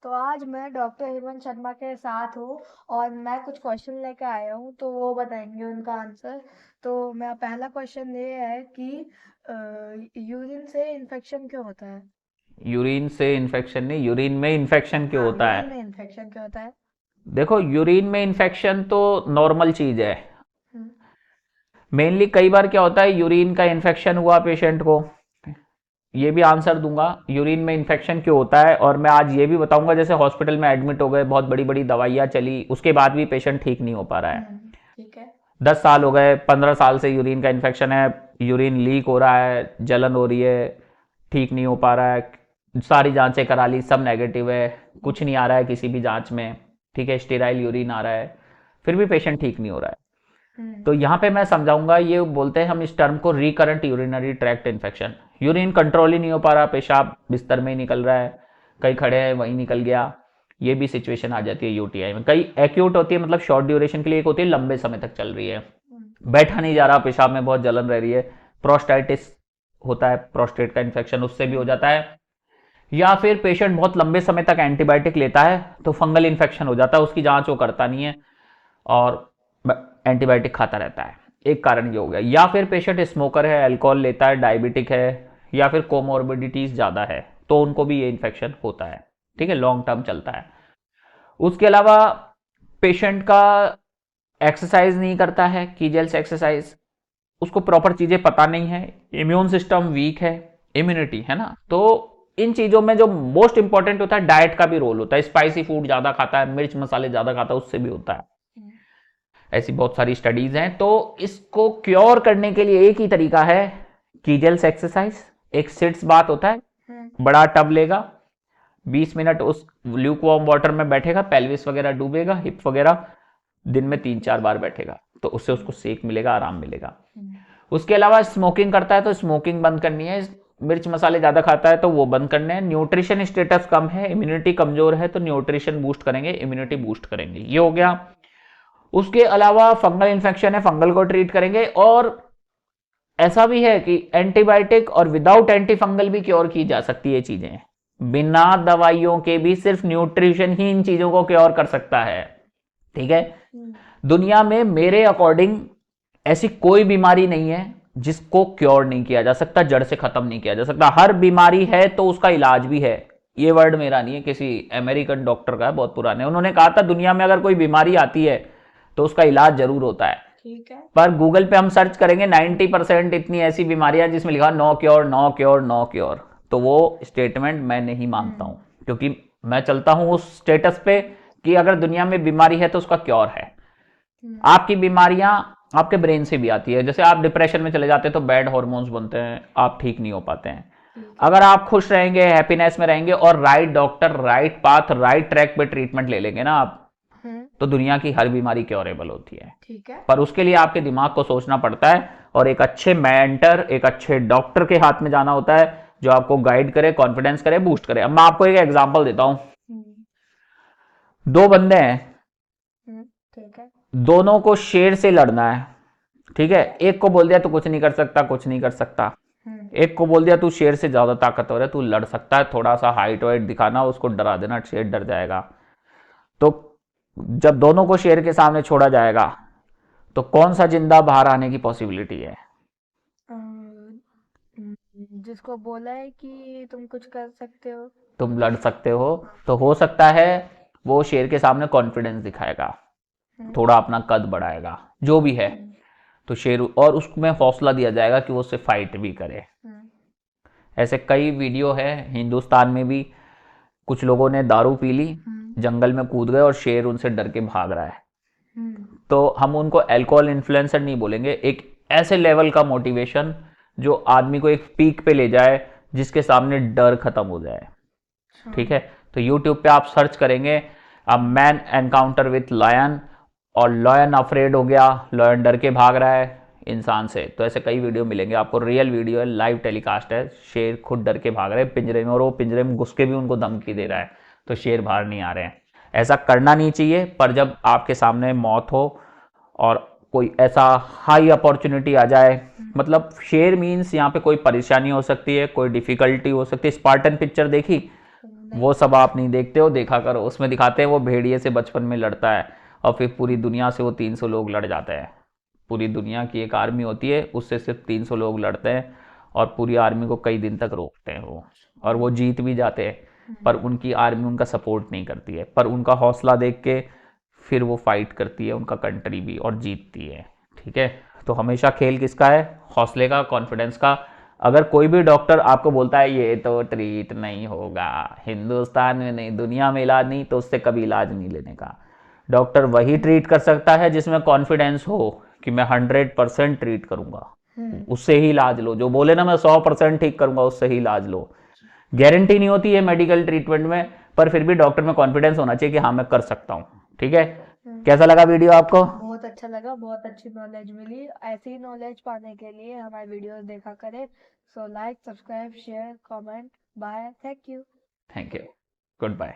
तो आज मैं डॉक्टर हेमंत शर्मा के साथ हूँ और मैं कुछ क्वेश्चन लेकर आया हूँ तो वो बताएंगे उनका आंसर। तो मेरा पहला क्वेश्चन ये है कि यूरिन से इन्फेक्शन क्यों होता है? यूरिन से इन्फेक्शन नहीं, यूरिन में इन्फेक्शन क्यों हाँ, होता है। यूरिन में इन्फेक्शन क्यों होता है? देखो, यूरिन में इन्फेक्शन तो नॉर्मल चीज है। हम्म। मेनली कई बार क्या होता है, यूरिन का इन्फेक्शन हुआ पेशेंट को, ये भी आंसर दूंगा यूरिन में इन्फेक्शन क्यों होता है। और मैं आज ये भी बताऊंगा, जैसे हॉस्पिटल में एडमिट हो गए, बहुत बड़ी बड़ी दवाइयाँ चली, उसके बाद भी पेशेंट ठीक नहीं हो पा रहा है। ठीक है। 10 साल हो गए, 15 साल से यूरिन का इन्फेक्शन है, यूरिन लीक हो रहा है, जलन हो रही है, ठीक नहीं हो पा रहा है, सारी जांचें करा ली, सब नेगेटिव है, कुछ नहीं आ रहा है किसी भी जांच में, ठीक है, स्टेराइल यूरिन आ रहा है, फिर भी पेशेंट ठीक नहीं हो रहा है। हम्म। तो यहाँ पे मैं समझाऊंगा, ये बोलते हैं हम इस टर्म को recurrent urinary tract infection. Urine control ही नहीं हो पा रहा, पेशाब बिस्तर में ही निकल रहा है, कहीं खड़े हैं वहीं निकल गया, ये भी सिचुएशन आ जाती है यूटीआई में। कई एक्यूट होती है, मतलब शॉर्ट ड्यूरेशन के लिए, एक होती है लंबे समय तक चल रही है, बैठा नहीं जा रहा, पेशाब में बहुत जलन रह रही है, प्रोस्टाइटिस होता है, प्रोस्टेट का इन्फेक्शन, उससे भी हो जाता है। या फिर पेशेंट बहुत लंबे समय तक एंटीबायोटिक लेता है तो फंगल इन्फेक्शन हो जाता है, उसकी जांच वो करता नहीं है और एंटीबायोटिक खाता रहता है, एक कारण ये हो गया। या फिर पेशेंट स्मोकर है, अल्कोहल लेता है, डायबिटिक है, या फिर कोमोर्बिडिटीज ज़्यादा है, तो उनको भी ये इन्फेक्शन होता है, ठीक है, लॉन्ग टर्म चलता है। उसके अलावा पेशेंट का एक्सरसाइज नहीं करता है, कीजेल्स एक्सरसाइज, उसको प्रॉपर चीज़ें पता नहीं है, इम्यून सिस्टम वीक है, इम्यूनिटी है ना, तो इन चीज़ों में जो मोस्ट इंपॉर्टेंट होता है, डाइट का भी रोल होता है। स्पाइसी फूड ज़्यादा खाता है, मिर्च मसाले ज़्यादा खाता है, उससे भी होता है। ऐसी बहुत सारी स्टडीज हैं। तो इसको क्योर करने के लिए एक ही तरीका है, कीजेल्स एक्सरसाइज। एक सिट्स बात होता है, बड़ा टब लेगा, 20 मिनट उस ल्यूक वार्म वाटर में बैठेगा, पेल्विस वगैरह डूबेगा, हिप वगैरह, दिन में 3-4 बार बैठेगा, तो उससे उसको सेक मिलेगा, आराम मिलेगा। उसके अलावा स्मोकिंग करता है तो स्मोकिंग बंद करनी है, मिर्च मसाले ज्यादा खाता है तो वो बंद करने हैं, न्यूट्रिशन स्टेटस कम है, इम्यूनिटी कमजोर है, तो न्यूट्रिशन बूस्ट करेंगे, इम्यूनिटी बूस्ट करेंगे, ये हो गया। उसके अलावा फंगल इन्फेक्शन है, फंगल को ट्रीट करेंगे। और ऐसा भी है कि एंटीबायोटिक और विदाउट एंटी फंगल भी क्योर की जा सकती है चीजें, बिना दवाइयों के भी सिर्फ न्यूट्रिशन ही इन चीजों को क्योर कर सकता है, ठीक है। दुनिया में मेरे अकॉर्डिंग ऐसी कोई बीमारी नहीं है जिसको क्योर नहीं किया जा सकता, जड़ से खत्म नहीं किया जा सकता। हर बीमारी है तो उसका इलाज भी है। ये वर्ड मेरा नहीं है, किसी अमेरिकन डॉक्टर का है, बहुत पुराने, उन्होंने कहा था दुनिया में अगर कोई बीमारी आती है तो उसका इलाज जरूर होता है। ठीक है। पर गूगल पे हम सर्च करेंगे, 90% इतनी ऐसी बीमारियां जिसमें लिखा no cure, no cure, no cure, तो वो स्टेटमेंट मैं नहीं मानता हूं, क्योंकि मैं चलता हूं उस स्टेटस पे कि अगर दुनिया में बीमारी है तो उसका क्योर है। आपकी बीमारियां आपके ब्रेन से भी आती है, जैसे आप डिप्रेशन में चले जाते हैं तो बैड हॉर्मोन्स बनते हैं, आप ठीक नहीं हो पाते हैं। अगर आप खुश रहेंगे, हैप्पीनेस में रहेंगे और right doctor, right path, right track पे ट्रीटमेंट ले लेंगे ना आप, तो दुनिया की हर बीमारी क्योरेबल होती है। ठीक है। पर उसके लिए आपके दिमाग को सोचना पड़ता है और एक अच्छे मेंटर, एक अच्छे डॉक्टर के हाथ में जाना होता है जो आपको गाइड करे, कॉन्फिडेंस करे, बूस्ट करे। अब मैं आपको एक एग्जांपल देता हूं। दो बंदे हैं, ठीक है। दोनों को शेर से लड़ना है, ठीक है। एक को बोल दिया तू कुछ नहीं कर सकता, कुछ नहीं कर सकता। एक को बोल दिया तू शेर से ज्यादा ताकतवर है, तू लड़ सकता है, थोड़ा सा हाइट वाइट दिखाना, उसको डरा देना, शेर डर जाएगा। तो जब दोनों को शेर के सामने छोड़ा जाएगा तो कौन सा जिंदा बाहर आने की पॉसिबिलिटी है? जिसको बोला है कि तुम कुछ कर सकते हो। तुम लड़ सकते हो, तो हो सकता है वो शेर के सामने कॉन्फिडेंस दिखाएगा, थोड़ा अपना कद बढ़ाएगा, जो भी है, तो शेर, और उसमें हौसला दिया जाएगा कि वो उससे फाइट भी करे। ऐसे कई वीडियो है, हिंदुस्तान में भी कुछ लोगों ने दारू पी ली, जंगल में कूद गए और शेर उनसे डर के भाग रहा है। तो हम उनको अल्कोहल इन्फ्लुएंसर नहीं बोलेंगे, एक ऐसे लेवल का मोटिवेशन जो आदमी को एक पीक पे ले जाए, जिसके सामने डर खत्म हो जाए, ठीक है। तो यूट्यूब पे आप सर्च करेंगे a man encounter with lion, और लायन अफ्रेड हो गया, लायन डर के भाग रहा है इंसान से, तो ऐसे कई वीडियो मिलेंगे आपको, रियल वीडियो है, लाइव टेलीकास्ट है, शेर खुद डर के भाग रहे हैं पिंजरे में, और वो पिंजरे में घुस के भी उनको धमकी दे रहा है, तो शेर बाहर नहीं आ रहे हैं। ऐसा करना नहीं चाहिए, पर जब आपके सामने मौत हो और कोई ऐसा हाई अपॉर्चुनिटी आ जाए, मतलब शेर मीन्स यहाँ पे कोई परेशानी हो सकती है, कोई डिफिकल्टी हो सकती है। स्पार्टन पिक्चर देखी, नहीं। वो सब आप नहीं देखते हो, देखा करो। उसमें दिखाते हैं वो भेड़िए से बचपन में लड़ता है और फिर पूरी दुनिया से वो 300 लोग लड़ जाते हैं। पूरी दुनिया की एक आर्मी होती है, उससे सिर्फ 300 लोग लड़ते हैं और पूरी आर्मी को कई दिन तक रोकते हैं वो, और वो जीत भी जाते हैं। पर उनकी आर्मी उनका सपोर्ट नहीं करती है, पर उनका हौसला देख के फिर वो फाइट करती है, उनका कंट्री भी, और जीतती है। ठीक है, तो हमेशा खेल किसका है? हौसले का, कॉन्फिडेंस का। अगर कोई भी डॉक्टर आपको बोलता है ये तो ट्रीट नहीं होगा, हिंदुस्तान में नहीं, दुनिया में इलाज नहीं, तो उससे कभी इलाज नहीं लेने का। डॉक्टर वही ट्रीट कर सकता है जिसमें कॉन्फिडेंस हो कि मैं 100% ट्रीट करूंगा, उससे ही इलाज लो। जो बोले ना मैं 100% ठीक करूंगा, उससे ही इलाज लो। गारंटी नहीं होती है मेडिकल ट्रीटमेंट में, पर फिर भी डॉक्टर में कॉन्फिडेंस होना चाहिए कि हाँ मैं कर सकता हूँ। ठीक है, कैसा लगा वीडियो आपको? बहुत अच्छा लगा, बहुत अच्छी नॉलेज मिली। ऐसी ही नॉलेज पाने के लिए हमारे वीडियोस देखा करें। So like, subscribe, share, comment. Bye, thank you. Thank you, good bye.